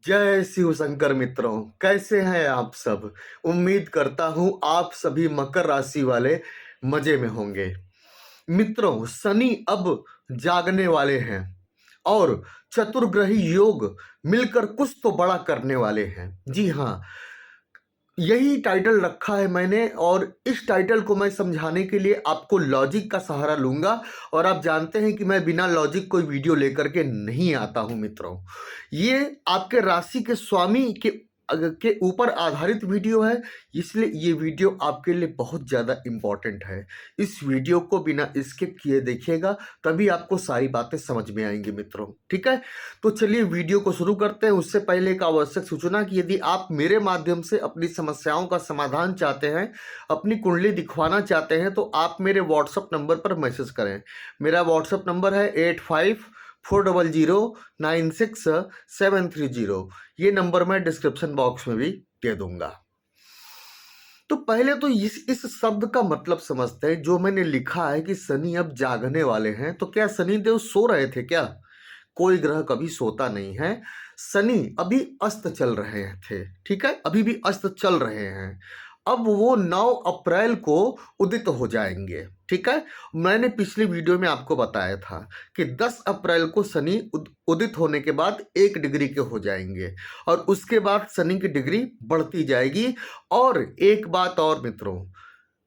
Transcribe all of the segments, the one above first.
जय शिव शंकर मित्रों, कैसे हैं आप सब। उम्मीद करता हूं आप सभी मकर राशि वाले मजे में होंगे। मित्रों, शनि अब जागने वाले हैं और चतुर्ग्रही योग मिलकर कुछ तो बड़ा करने वाले हैं। जी हाँ, यही टाइटल रखा है मैंने और इस टाइटल को मैं समझाने के लिए आपको लॉजिक का सहारा लूंगा। और आप जानते हैं कि मैं बिना लॉजिक कोई वीडियो लेकर के नहीं आता हूं मित्रों। ये आपके राशि के स्वामी के ऊपर आधारित वीडियो है, इसलिए ये वीडियो आपके लिए बहुत ज़्यादा इम्पोर्टेंट है। इस वीडियो को बिना स्किप किए देखिएगा, तभी आपको सारी बातें समझ में आएंगी मित्रों। ठीक है, तो चलिए वीडियो को शुरू करते हैं। उससे पहले एक आवश्यक सूचना कि यदि आप मेरे माध्यम से अपनी समस्याओं का समाधान चाहते हैं, अपनी कुंडली दिखवाना चाहते हैं, तो आप मेरे व्हाट्सएप नंबर पर मैसेज करें। मेरा व्हाट्सएप नंबर है 8540096730। ये नंबर मैं डिस्क्रिप्शन बॉक्स में भी दे दूंगा। तो पहले तो इस शब्द का मतलब समझते हैं। जो मैंने लिखा है कि शनि अब जागने वाले हैं, तो क्या शनि देव सो रहे थे क्या? कोई ग्रह कभी सोता नहीं है। शनि अभी अस्त चल रहे थे, ठीक है, अभी भी अस्त चल रहे हैं। अब वो 9 अप्रैल को उदित हो जाएंगे। ठीक है, मैंने पिछली वीडियो में आपको बताया था कि 10 अप्रैल को शनि उदित होने के बाद 1 डिग्री के हो जाएंगे और उसके बाद शनि की डिग्री बढ़ती जाएगी। और एक बात और मित्रों,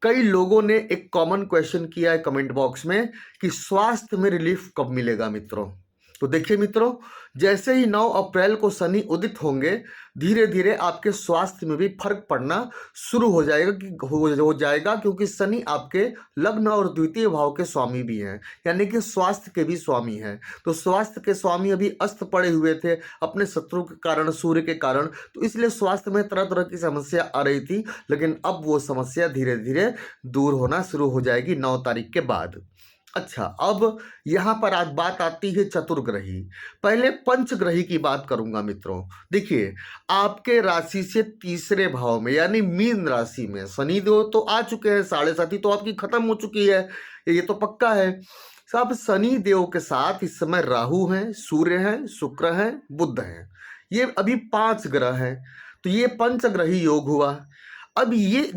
कई लोगों ने एक कॉमन क्वेश्चन किया है कमेंट बॉक्स में कि स्वास्थ्य में रिलीफ कब मिलेगा मित्रों। तो देखिए मित्रों, जैसे ही 9 अप्रैल को शनि उदित होंगे, धीरे धीरे आपके स्वास्थ्य में भी फर्क पड़ना शुरू हो जाएगा हो जाएगा, क्योंकि शनि आपके लग्न और द्वितीय भाव के स्वामी भी हैं, यानी कि स्वास्थ्य के भी स्वामी हैं। तो स्वास्थ्य के स्वामी अभी अस्त पड़े हुए थे अपने शत्रु के कारण, सूर्य के कारण, तो इसलिए स्वास्थ्य में तरह तरह की समस्या आ रही थी। लेकिन अब वो समस्या धीरे धीरे दूर होना शुरू हो जाएगी 9 तारीख के बाद। अच्छा, अब यहां पर आज बात आती है चतुर्ग्रही। पहले पंचग्रही की बात करूंगा मित्रों। देखिए, आपके राशि से तीसरे भाव में यानी मीन राशि में शनि देव तो आ चुके हैं, 7.5 तो आपकी खत्म हो चुकी है, ये तो पक्का है। सब शनि देव के साथ इस समय राहु हैं, सूर्य हैं, शुक्र हैं, बुध हैं। ये अभी 5 ग्रह हैं, तो ये पंचग्रही योग हुआ। अब ये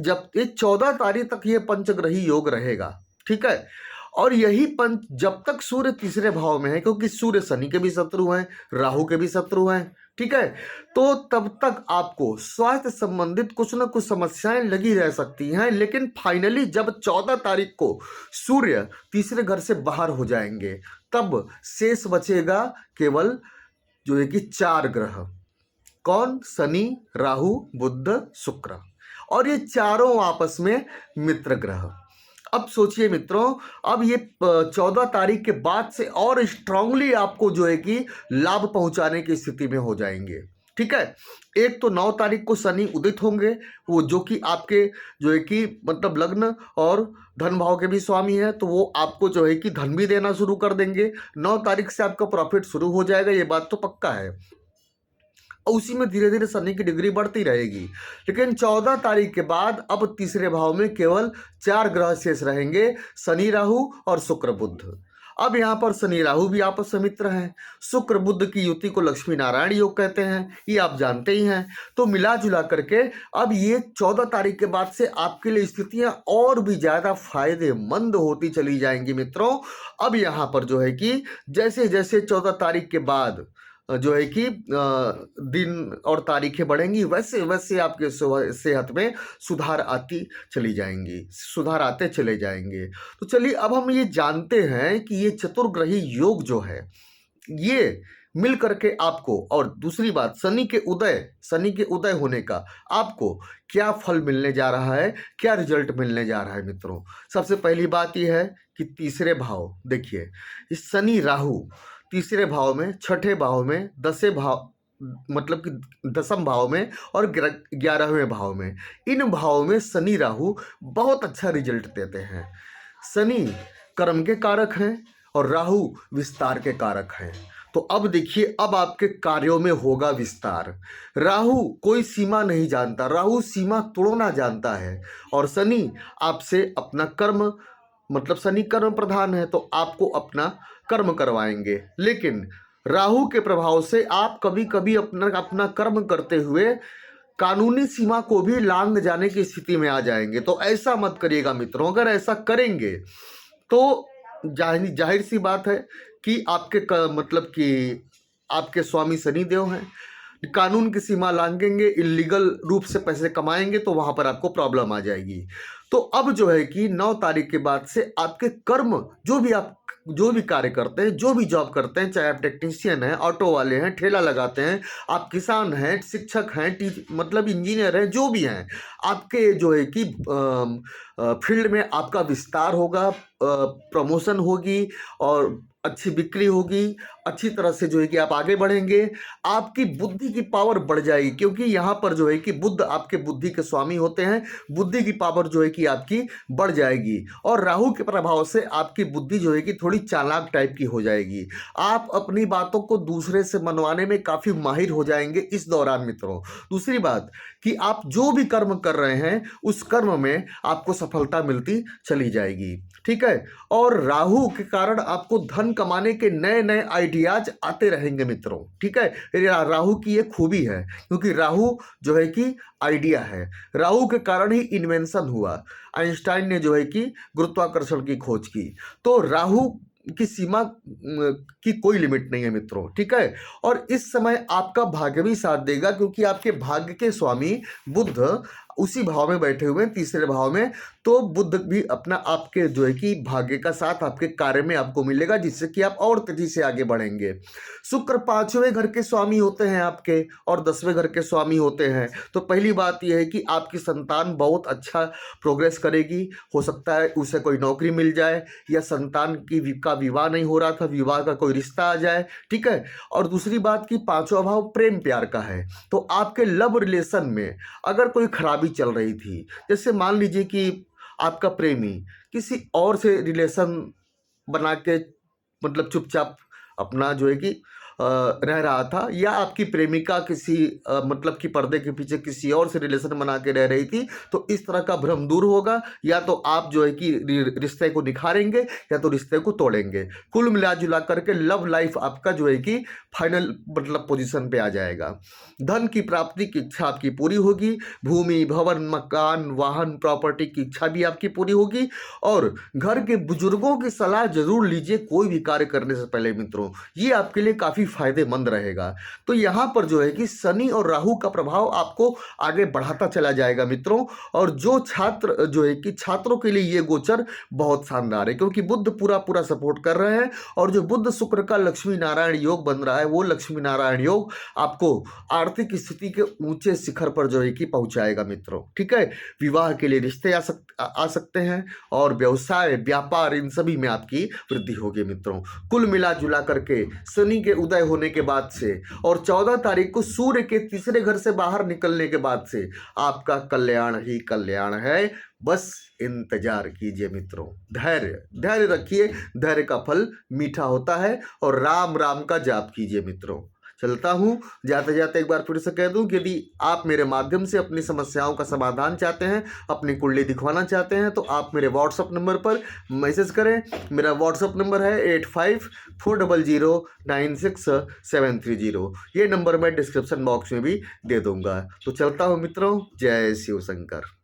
14 तारीख तक ये पंचग्रही योग रहेगा। ठीक है, और यही पंच जब तक सूर्य तीसरे भाव में है, क्योंकि सूर्य शनि के भी शत्रु हैं, राहु के भी शत्रु हैं। ठीक है, तो तब तक आपको स्वास्थ्य संबंधित कुछ ना कुछ समस्याएं लगी रह सकती हैं। लेकिन फाइनली जब 14 तारीख को सूर्य तीसरे घर से बाहर हो जाएंगे, तब शेष बचेगा केवल जो है कि 4 ग्रह। कौन? शनि, राहु, बुध, शुक्र, और ये चारों आपस में मित्र ग्रह। अब सोचिए मित्रों, अब ये 14 तारीख के बाद से और स्ट्रांगली आपको जो है कि लाभ पहुंचाने की स्थिति में हो जाएंगे। ठीक है, एक तो 9 तारीख को शनि उदित होंगे, वो जो कि आपके जो है कि मतलब लग्न और धन भाव के भी स्वामी है, तो वो आपको जो है कि धन भी देना शुरू कर देंगे। 9 तारीख से आपका प्रॉफिट शुरू हो जाएगा, ये बात तो पक्का है। उसी में धीरे धीरे शनि की डिग्री बढ़ती रहेगी। लेकिन 14 तारीख के बाद अब तीसरे भाव में केवल 4 ग्रह शेष रहेंगे, शनि, राहु और शुक्र, बुध। अब यहाँ पर शनि राहु भी आपस में मित्र हैं। शुक्र बुध की युति को लक्ष्मी नारायण योग कहते हैं, ये आप जानते ही हैं। तो मिला जुला करके अब ये 14 तारीख के बाद से आपके लिए स्थितियां और भी ज्यादा फायदेमंद होती चली जाएंगी मित्रों। अब यहाँ पर जो है कि जैसे जैसे 14 तारीख के बाद जो है कि दिन और तारीखें बढ़ेंगी, वैसे वैसे आपके सेहत में सुधार आती चली जाएंगी, सुधार आते चले जाएंगे। तो चलिए, अब हम ये जानते हैं कि ये चतुर्ग्रही योग जो है, ये मिल करके आपको, और दूसरी बात शनि के उदय होने का आपको क्या फल मिलने जा रहा है, क्या रिजल्ट मिलने जा रहा है मित्रों। सबसे पहली बात यह है कि तीसरे भाव, देखिए इस शनि राहु तीसरे भाव में, छठे भाव में, 10वें भाव मतलब कि 10वें भाव में और 11वें भाव में, इन भावों में शनि राहु बहुत अच्छा रिजल्ट देते हैं। शनि कर्म के कारक हैं और राहु विस्तार के कारक हैं। तो अब देखिए, अब आपके कार्यों में होगा विस्तार। राहु कोई सीमा नहीं जानता, राहु सीमा तोड़ना जानता है। और शनि आपसे अपना कर्म, मतलब शनि कर्म प्रधान है, तो आपको अपना कर्म करवाएंगे। लेकिन राहु के प्रभाव से आप कभी कभी अपना अपना कर्म करते हुए कानूनी सीमा को भी लांघ जाने की स्थिति में आ जाएंगे। तो ऐसा मत करिएगा मित्रों। अगर ऐसा करेंगे तो जाहिर सी बात है कि मतलब कि आपके स्वामी शनिदेव हैं, कानून की सीमा लांघेंगे, इलीगल रूप से पैसे कमाएंगे, तो वहां पर आपको प्रॉब्लम आ जाएगी। तो अब जो है कि 9 तारीख के बाद से आपके कर्म, जो भी कार्य करते हैं, जो भी जॉब करते हैं, चाहे आप टेक्नीशियन हैं, ऑटो वाले हैं, ठेला लगाते हैं, आप किसान हैं, शिक्षक हैं, मतलब इंजीनियर हैं, जो भी हैं, आपके जो है कि फील्ड में आपका विस्तार होगा, प्रमोशन होगी और अच्छी बिक्री होगी, अच्छी तरह से जो है कि आप आगे बढ़ेंगे, आपकी बुद्धि की पावर बढ़ जाएगी, क्योंकि यहाँ पर जो है कि बुद्ध आपके बुद्धि के स्वामी होते हैं। बुद्धि की पावर जो है कि आपकी बढ़ जाएगी और राहु के प्रभाव से आपकी बुद्धि जो है कि थोड़ी चालाक टाइप की हो जाएगी। आप अपनी बातों को दूसरे से मनवाने में काफ़ी माहिर हो जाएंगे इस दौरान मित्रों। दूसरी बात कि आप जो भी कर्म कर रहे हैं उस कर्म में आपको सफलता मिलती चली जाएगी, ठीक है। और राहु के कारण आपको धन कमाने के नए नए आइडियाज आते रहेंगे मित्रों, ठीक है। राहु की ये खूबी है, क्योंकि राहु जो है कि आइडिया है। राहु के कारण ही इन्वेंशन हुआ, आइंस्टाइन ने जो है कि गुरुत्वाकर्षण की खोज की। तो राहु की सीमा की कोई लिमिट नहीं है मित्रों, ठीक है। और इस समय आपका भाग्य भी साथ देगा, क्योंकि आपके भाग्य के स्वामी बुध उसी भाव में बैठे हुए हैं, तीसरे भाव में। तो बुध भी अपना आपके जो है कि भाग्य का साथ आपके कार्य में आपको मिलेगा, जिससे कि आप और तेजी से आगे बढ़ेंगे। शुक्र 5वें घर के स्वामी होते हैं आपके और 10वें घर के स्वामी होते हैं। तो पहली बात यह है कि आपकी संतान बहुत अच्छा प्रोग्रेस करेगी। हो सकता है उसे कोई नौकरी मिल जाए, या संतान का विवाह नहीं हो रहा था, विवाह का कोई रिश्ता आ जाए, ठीक है। और दूसरी बात कि 5वां भाव प्रेम प्यार का है। तो आपके लव रिलेशन में अगर कोई खराबी चल रही थी, जैसे मान लीजिए कि आपका प्रेमी किसी और से रिलेशन बना के मतलब चुपचाप अपना जो है कि रह रहा था, या आपकी प्रेमिका किसी मतलब कि पर्दे के पीछे किसी और से रिलेशन बना के रह रही थी, तो इस तरह का भ्रम दूर होगा। या तो आप जो है कि रिश्ते को निखारेंगे या तो रिश्ते को तोड़ेंगे। कुल मिला जुला करके लव लाइफ आपका जो है कि फाइनल मतलब पोजीशन पे आ जाएगा। धन की प्राप्ति की इच्छा आपकी पूरी होगी। भूमि, भवन, मकान, वाहन, प्रॉपर्टी की इच्छा भी आपकी पूरी होगी। और घर के बुजुर्गों की सलाह जरूर लीजिए कोई भी कार्य करने से पहले मित्रों, ये आपके लिए काफी फायदेमंद रहेगा। तो यहां पर जो है कि शनि और राहु का प्रभाव आपको आगे बढ़ाता चला जाएगा मित्रों। और जो छात्र जो है कि छात्रों के लिए ये गोचर बहुत शानदार है, क्योंकि बुध पूरा सपोर्ट कर रहे हैं। और जो बुध शुक्र का लक्ष्मी नारायण योग बन रहा है, वो लक्ष्मी नारायण योग आपको आर्थिक स्थिति के ऊंचे शिखर पर जो है कि पहुंचाएगा मित्रों, ठीक है। विवाह के लिए रिश्ते आ सकते हैं, और व्यवसाय, व्यापार, इन सभी में आपकी वृद्धि होगी मित्रों। कुल मिला जुला करके शनि के उदय होने के बाद से और 14 तारीख को सूर्य के तीसरे घर से बाहर निकलने के बाद से आपका कल्याण ही कल्याण है। बस इंतजार कीजिए मित्रों, धैर्य रखिए, धैर्य का फल मीठा होता है। और राम राम का जाप कीजिए मित्रों। चलता हूँ, जाते जाते एक बार फिर से कह दूं कि यदि आप मेरे माध्यम से अपनी समस्याओं का समाधान चाहते हैं, अपनी कुंडली दिखवाना चाहते हैं, तो आप मेरे व्हाट्सअप नंबर पर मैसेज करें। मेरा व्हाट्सअप नंबर है 8540096730। ये नंबर मैं डिस्क्रिप्शन बॉक्स में भी दे दूंगा। तो चलता हूँ मित्रों, जय शिव शंकर।